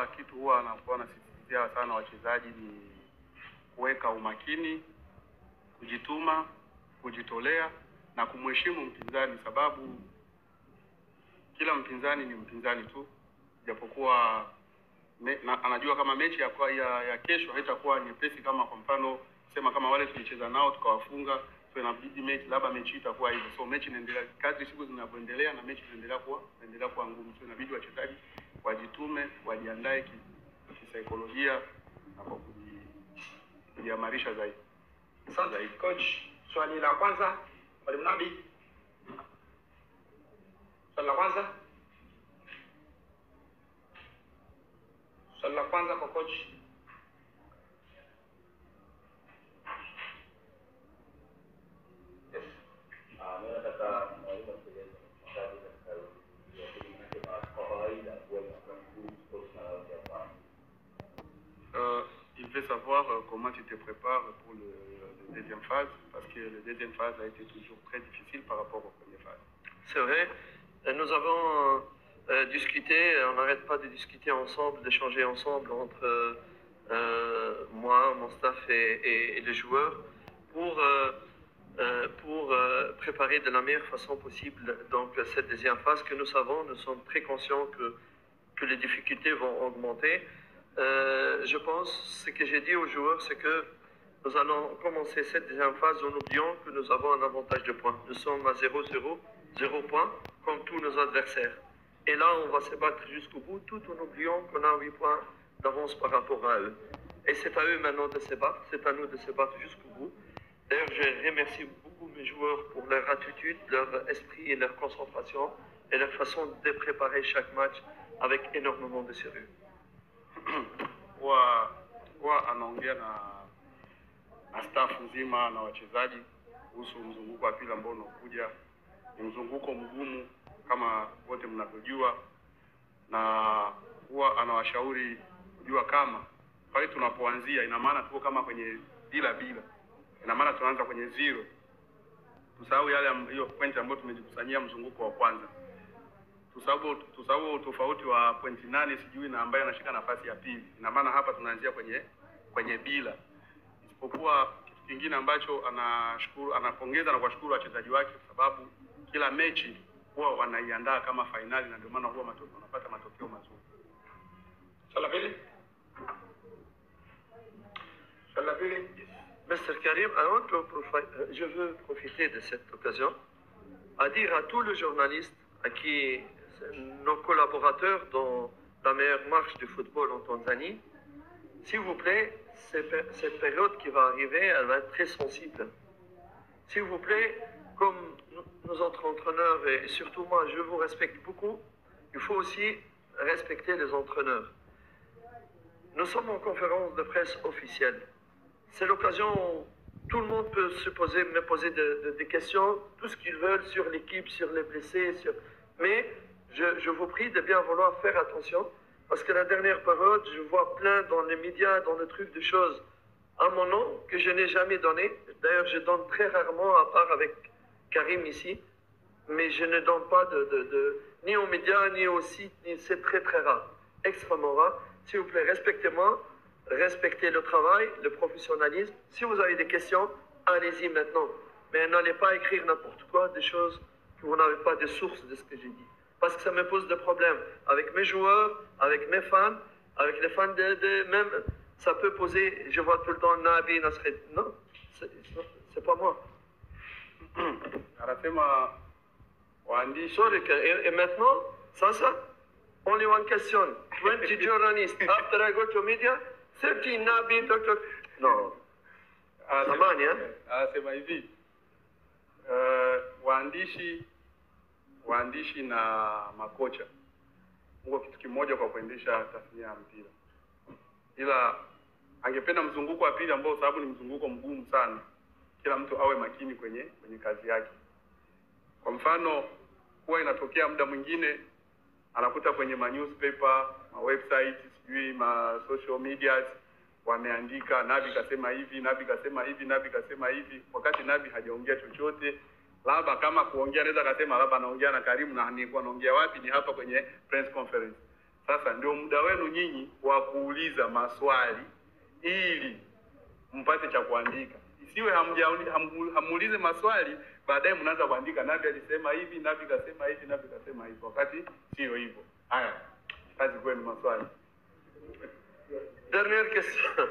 kitu huwa anakuwa nasisitizia sana wachezaji ni kuweka umakini, kujituma, kujitolea na kumheshimu mpinzani, sababu kila mpinzani ni mpinzani tu, japokuwa anajua kama mechi ya kesho haitakuwa nyepesi, kama kwa mfano sema kama wale tulicheza nao tukawafunga, so inabidi mechi itakuwa hivyo. So mechi inaendelea, kadri siku zinavyoendelea na mechi inaendelea kuwa ngumu, so inabidi wachezaji wajitume, wajiandae kisaikolojia na kwa kujiamarisha zaidi. Asante coach. Swali la kwanza, Mwalimu Nabi. Swali la kwanza. Swali la kwanza kwa coach. Il veut savoir comment tu te prépares pour la deuxième phase, parce que la deuxième phase a été toujours très difficile par rapport aux premières phases. C'est vrai, nous avons discuté, on n'arrête pas de discuter ensemble, d'échanger ensemble entre moi, mon staff et les joueurs pour préparer de la meilleure façon possible donc cette deuxième phase que nous savons, nous sommes très conscients que les difficultés vont augmenter. Je pense, ce que j'ai dit aux joueurs, c'est que nous allons commencer cette deuxième phase en oubliant que nous avons un avantage de points. Nous sommes à 0-0, 0 points, comme tous nos adversaires. Et là, on va se battre jusqu'au bout, tout en oubliant qu'on a 8 points d'avance par rapport à eux. Et c'est à eux maintenant de se battre, c'est à nous de se battre jusqu'au bout. D'ailleurs, je remercie beaucoup mes joueurs pour leur attitude, leur esprit et leur concentration et leur façon de préparer chaque match avec énormément de sérieux. Huwa anaongea na staff nzima na wachezaji kuhusu mzunguko wa pili ambao unakuja. Ni mzunguko mgumu kama wote mnavyojua, na huwa anawashauri kujua kama pale tunapoanzia ina maana tuko kama kwenye bila, ina maana tunaanza kwenye 0. Tusahau hiyo point ambayo tumejikusanyia mzunguko wa kwanza. Tusahau tofauti wa point 8 sijui na ambaye anashika nafasi ya pili. Ina maana hapa tunaanzia kwenye bila. Isipokuwa kitu kingine ambacho anapongeza na kuwashukuru wachezaji wake kwa sababu kila mechi huwa wanaiandaa kama finali, na ndio maana huwa wanapata matokeo mazuri. Swali la pili. Swali la pili. Mr. Karim, je veux profiter de cette occasion à dire à tous les journalistes, à qui nos collaborateurs dans la meilleure marche du football en Tanzanie, s'il vous plaît, cette période qui va arriver, elle va être très sensible. S'il vous plaît, comme nos autres entraîneurs, et surtout moi, je vous respecte beaucoup, il faut aussi respecter les entraîneurs. Nous sommes en conférence de presse officielle. C'est l'occasion où tout le monde peut me poser des questions, tout ce qu'ils veulent sur l'équipe, sur les blessés, mais je vous prie de bien vouloir faire attention, parce que la dernière période, je vois plein dans les médias, dans les trucs, de choses à mon nom que je n'ai jamais donné. D'ailleurs, je donne très rarement, à part avec Karim ici, mais je ne donne pas ni aux médias, ni au site, c'est très très rare, extrêmement rare. S'il vous plaît, respectez-moi, respectez le travail, le professionnalisme. Si vous avez des questions, allez-y maintenant. Mais n'allez pas écrire n'importe quoi, des choses que vous n'avez pas de source de ce que j'ai dit. Parce que ça me pose des problèmes avec mes joueurs, avec mes fans, avec les fans même, ça peut poser, je vois tout le temps Nabi, Nasrid. Non, c'est pas moi. Sorry, et maintenant, ça, only one question. 20 journalists, after I go to media, 13 Nabi, Dr. No. Samani, Anasema hivi, waandishi na makocha ngo kitu kimoja kwa kuendesha tasnia ya mpira, ila angependa mzunguko wa pili ambao sababu ni mzunguko mgumu sana, kila mtu awe makini kwenye kazi yake. Kwa mfano, huwa inatokea muda mwingine anakuta kwenye newspaper, website, sijui social media wameandika Nabi kasema hivi, Nabi kasema hivi, Nabi kasema hivi, wakati Nabi hajaongea chochote. Labda kama kuongea anaweza kusema labda anaongea na Karimu, na nilikuwa naongea wapi? Ni hapa kwenye press conference. Sasa ndio muda wenu nyinyi wa kuuliza maswali ili mpate cha kuandika. Isiwe hamuulize maswali baadaye mnaanza kuandika Nabi alisema hivi, Nabi kasema hivi, Nabi kasema hivi, wakati sio hivyo. Haya, kazi kwenu maswali. Dernière question.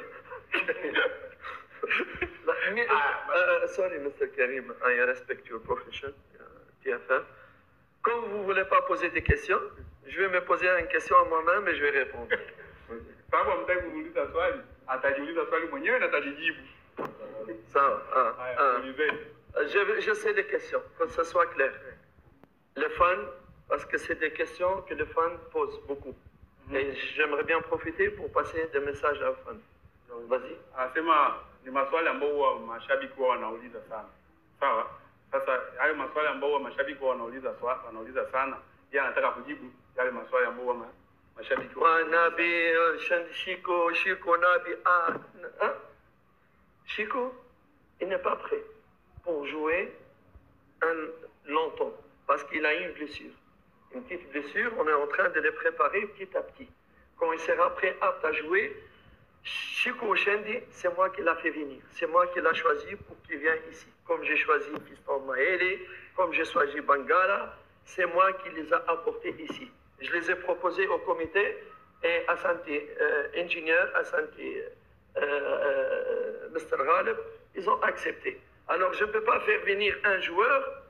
Sorry, Mr. Karim, I respect your profession, TFM. Comme vous ne voulez pas poser des questions, je vais me poser une question à moi-même et je vais répondre. Sababu hamtaki kuuliza swali, atajiuliza swali mwenyewe na atajijibu. Ça, Ulizeni. je sais des questions, que ce soit clair. Les fans, parce que c'est des questions que les fans posent beaucoup. Et j'aimerais bien profiter pour passer des messages aux fans. Vas-y. Anasema ni maswali ambayo huwa mashabiki wao wanauliza sana. Sawa? Sasa hayo maswali ambayo huwa mashabiki wao wanauliza sana, yeye anataka kujibu yale maswali ambayo huwa mashabiki wao. Nabi, Chico, Nabi, Chico, il n'est pas prêt pour jouer longtemps parce qu'il a une blessure. Une petite blessure, on est en train de le préparer petit à petit. Quand il sera prêt, apte à jouer, Chico Oshendi, c'est moi qui l'a fait venir. C'est moi qui l'a choisi pour qu'il vienne ici. Comme j'ai choisi Fiston Maele, comme j'ai choisi Bangala, c'est moi qui les ai apportés ici. Je les ai proposés au comité et à santé ingénieur, à santé Mr. Ghalib, ils ont accepté. Alors je ne peux pas faire venir un joueur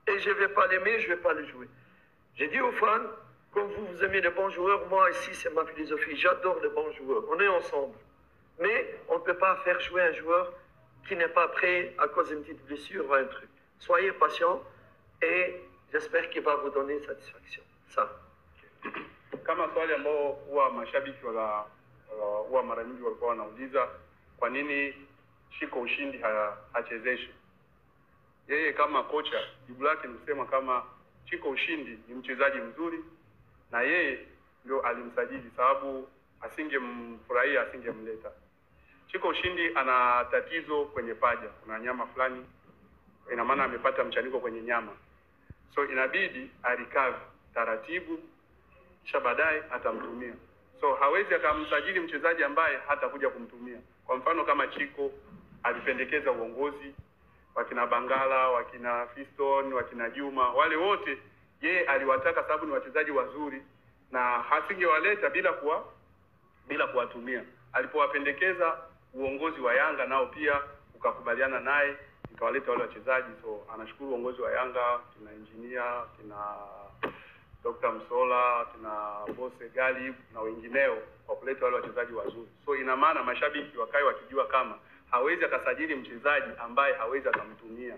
et je ne vais pas l'aimer, je ne vais pas le jouer. J'ai dit aux fans, comme vous aimez les bons joueurs, moi ici c'est ma philosophie, j'adore les bons joueurs, on est ensemble. Mais on ne peut pas faire jouer un joueur qui n'est pas prêt à cause d'une petite blessure ou un truc. Soyez patient et j'espère qu'il va vous donner satisfaction. Ça. Kama swali ambao huwa mashabiki huwa mara nyingi walikuwa wanauliza kwa nini Chico Ushindi hachezeshwi. Yeye kama kocha, jibu lake ni kusema kama Chico Ushindi ni mchezaji mzuri na yeye ndio alimsajili, sababu asingemfurahia asingemleta. Chico Ushindi ana tatizo kwenye paja, kuna nyama fulani, ina maana amepata mchaniko kwenye nyama. So inabidi arikavi taratibu kisha baadaye atamtumia. So hawezi akamsajili mchezaji ambaye hatakuja kumtumia. Kwa mfano kama Chico alipendekeza uongozi wakina Bangala, wakina Fiston, wakina Juma, wale wote yeye aliwataka sababu ni wachezaji wazuri na hasingewaleta bila kuwatumia. Alipowapendekeza uongozi wa Yanga nao pia ukakubaliana naye, ikawaleta wale wachezaji. So anashukuru uongozi wa Yanga, kina engineer, kina Dr. Msola, kina Bose Galib na wengineo kwa kuleta wale wachezaji wazuri. So ina maana mashabiki wakae wakijua kama hawezi akasajili mchezaji ambaye hawezi akamtumia.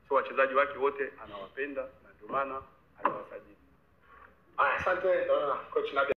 So wachezaji wake wote anawapenda na ndio maana anawasajili. Asante coach Nabi.